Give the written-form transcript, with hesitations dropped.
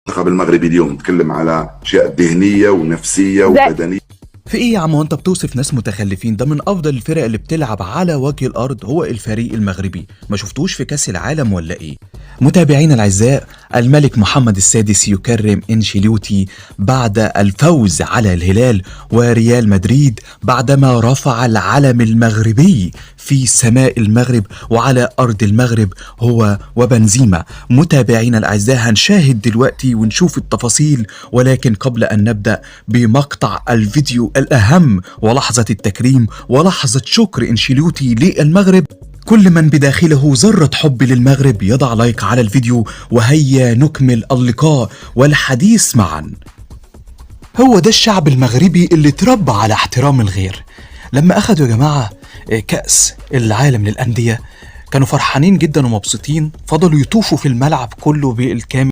المنتخب المغربي اليوم نتكلم على اشياء ذهنيه ونفسيه وبدنيه. في ايه يا عم؟ هو انت بتوصف ناس متخلفين؟ ده من افضل الفرق اللي بتلعب على وجه الارض هو الفريق المغربي، ما شفتوش في كاس العالم ولا ايه؟ متابعينا الاعزاء، الملك محمد السادس يكرم انشيلوتي بعد الفوز على الهلال وريال مدريد بعدما رفع العلم المغربي في سماء المغرب وعلى ارض المغرب هو وبنزيما. متابعينا الاعزاء، هنشاهد دلوقتي ونشوف التفاصيل، ولكن قبل ان نبدا بمقطع الفيديو الأهم ولحظة التكريم ولحظة شكر انشيلوتي للمغرب، كل من بداخله ذرة حب للمغرب يضع لايك على الفيديو، وهيا نكمل اللقاء والحديث معا. هو ده الشعب المغربي اللي تربى على احترام الغير. لما أخدوا يا جماعة كأس العالم للأندية كانوا فرحانين جدا ومبسوطين، فضلوا يطوفوا في الملعب كله بالكامل